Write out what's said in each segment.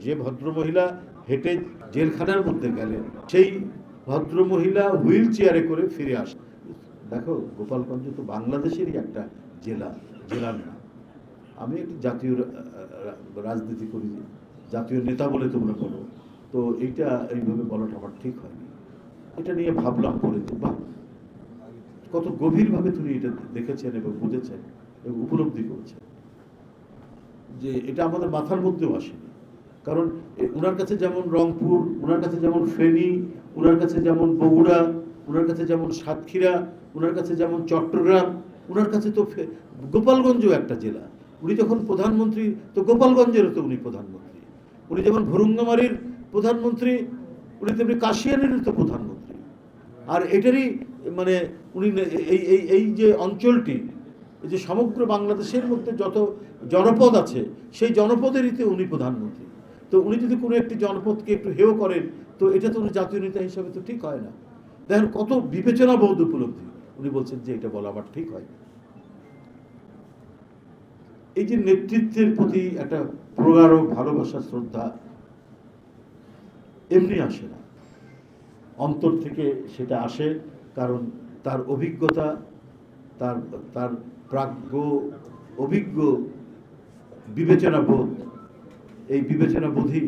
যে ভদ্রমহিলা হেঁটে জেলখানার মধ্যে গেলেন, সেই ভদ্রমহিলা হুইল চেয়ারে করে ফিরে আসেন। দেখো, গোপালগঞ্জ তো বাংলাদেশেরই একটা জেলার না। আমি একটি জাতীয় রাজনীতি করি, জাতীয় নেতা বলে তোমরা বলো, তো এইটা এইভাবে বলাটা আমার ঠিক হয়নি। এটা নিয়ে ভাবলাম পরে যে বাহ, কত গভীরভাবে তুমি এটা দেখেছেন এবং বুঝেছেন এবং উপলব্ধি করেছেন যে এটা আমাদের মাথার মধ্যেও আসেনি। কারণ ওনার কাছে যেমন রংপুর, ওনার কাছে যেমন ফেনী, ওনার কাছে যেমন বগুড়া, ওনার কাছে যেমন সাতক্ষীরা, ওনার কাছে যেমন চট্টগ্রাম, ওনার কাছে তো গোপালগঞ্জও একটা জেলা। উনি যখন প্রধানমন্ত্রী, তো গোপালগঞ্জেরও তো উনি প্রধানমন্ত্রী। উনি যেমন ভুরুঙ্গামারির প্রধানমন্ত্রী, উনি তেমনি কাশিয়ানিরও তো প্রধানমন্ত্রী। আর এটারই মানে উনি এই যে অঞ্চলটি, এই যে সমগ্র বাংলাদেশের মধ্যে যত জনপদ আছে, সেই জনপদেরই তো উনি প্রধানমন্ত্রী। তো উনি যদি কোনো একটি জনপদকে একটু হেয় করেন, তো এটা তো উনি জাতীয় নেতা হিসাবে তো ঠিক হয় না। দেখেন কত বিবেচনাবোধ উপলব্ধি। উনি বলছেন যে এটা বলা আবার ঠিক হয় না। এই যে নেতৃত্বের প্রতি একটা প্রগাঢ় ভালোবাসা, শ্রদ্ধা এমনি আসে না, অন্তর থেকে সেটা আসে। কারণ তার অভিজ্ঞতা, তার প্রাজ্ঞ অভিজ্ঞ বিবেচনাবোধ, এই বিবেচনাবোধই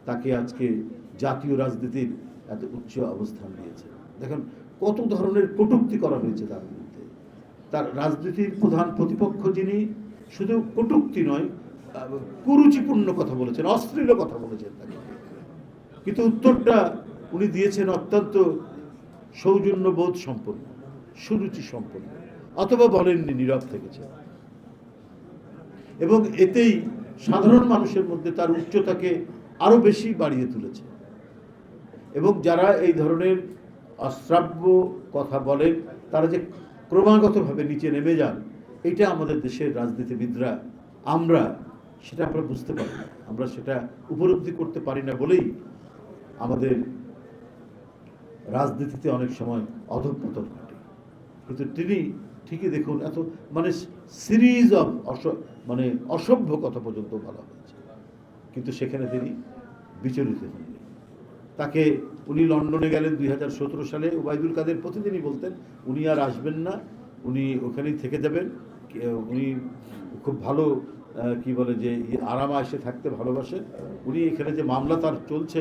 তাকে আজকে জাতীয় রাজনীতির এত উচ্চ অবস্থান দিয়েছে। দেখেন কত ধরনের কটূক্তি করা হয়েছে তার বিরুদ্ধে। তার রাজনীতির প্রধান প্রতিপক্ষ যিনি শুধু কটূক্তি নয়, কুরুচিপূর্ণ কথা বলেছেন, অশ্লীল কথা বলেছেন তাকে, কিন্তু উত্তরটা উনি দিয়েছেন অত্যন্ত সৌজন্যবোধ সম্পন্ন, সুরুচি সম্পন্ন, অথবা বলেননি, নীরব থেকেছে। এবং এতেই সাধারণ মানুষের মধ্যে তার উচ্চতাকে আরো বেশি বাড়িয়ে তুলেছে। এবং যারা এই ধরনের অশ্রাব্য কথা বলেন, তারা যে ক্রমাগতভাবে নিচে নেমে যান, এটা আমাদের দেশের রাজনীতিবিদরা আমরা বুঝতে পারি না, আমরা সেটা উপলব্ধি করতে পারি না বলেই আমাদের রাজনীতিতে অনেক সময় অধঃপতন ঘটে। কিন্তু তিনি ঠিকই দেখুন, এত মানে সিরিজ অফ অসভ্য কথা পর্যন্ত বলা হয়েছে, কিন্তু সেখানে তিনি বিচলিত হননি। তাকে উনি লন্ডনে গেলেন 2017 সালে। ওবায়দুল কাদের প্রতিদিনই বলতেন উনি আর আসবেন না, উনি ওখানেই থেকে যাবেন। উনি খুব ভালো কি বলে যে আরামে এসে থাকতে ভালোবাসেন। উনি এখানে যে মামলা তার চলছে,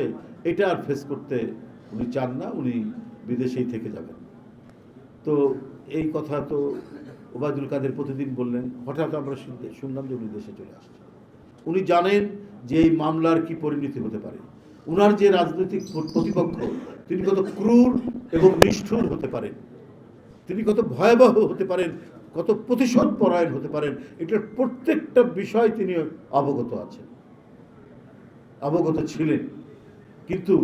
এটা আর ফেস করতে উনি চান না, উনি বিদেশেই থেকে যাবেন। তো এই কথা তো ওবায়দুল কাদের প্রতিদিন বললেন। হঠাৎ আমরা শুনলাম যে উনি দেশে চলে আসছেন। উনি জানেন যে এই মামলার কি পরিণতি হতে পারে। উনার যে রাজনৈতিক প্রতিপক্ষ, তিনি কত ক্রূর এবং নিষ্ঠুর হতে পারেন, তিনি কত ভয়াবহ হতে পারেন, কত প্রতিশোধ পরায়ণ হতে পারেন, এটার প্রত্যেকটা বিষয় তিনি অবগত ছিলেন। কিন্তু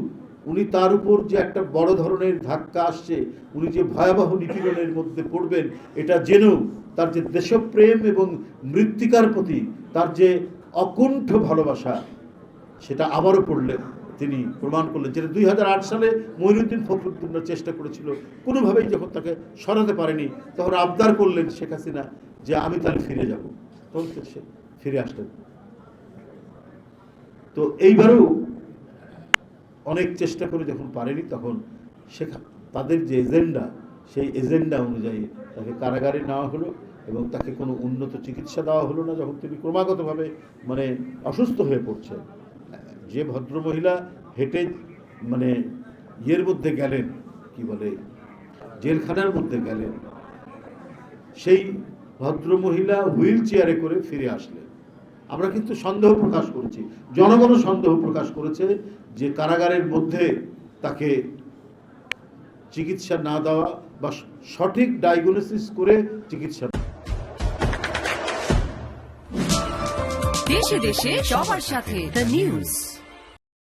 উনি তার উপর যে একটা বড় ধরনের ধাক্কা আসছে, উনি যে ভয়াবহ নিপীড়নের মধ্যে পড়বেন, এটা জেনেও তার যে দেশপ্রেম এবং মৃত্তিকার প্রতি তার যে অকুণ্ঠ ভালোবাসা, সেটা আবারও পড়লেন, তিনি প্রমাণ করলেন। যেটা 2008 সালে মঈনুদ্দিন ফখরুদ্দিনরা চেষ্টা করেছিল, কোনোভাবেই যখন তাকে সরাতে পারেনি, তখন আবদার করলেন শেখ হাসিনা যে আমি তাহলে ফিরে যাব, তখন সে ফিরে আসলেন। তো এইবারও অনেক চেষ্টা করে যখন পারেনি, তখন তাদের যে এজেন্ডা, সেই এজেন্ডা অনুযায়ী তাকে কারাগারে নেওয়া হলো এবং তাকে কোনো উন্নত চিকিৎসা দেওয়া হলো না, যখন তিনি ক্রমাগতভাবে অসুস্থ হয়ে পড়ছেন। যে ভদ্রমহিলা হেঁটে ইয়ের মধ্যে গেলেন, কি বলে জেলখানার মধ্যে গেলেন, সেই ভদ্রমহিলা হুইল চেয়ারে করে ফিরে আসলেন। আমরা কিন্তু সন্দেহ প্রকাশ করেছি, জনগণও সন্দেহ প্রকাশ করেছে যে কারাগারের মধ্যে তাকে চিকিৎসা না দেওয়া বা সঠিক ডায়াগনোসিস করে চিকিৎসা। দেশে দেশে সবার সাথে দ্য নিউজ।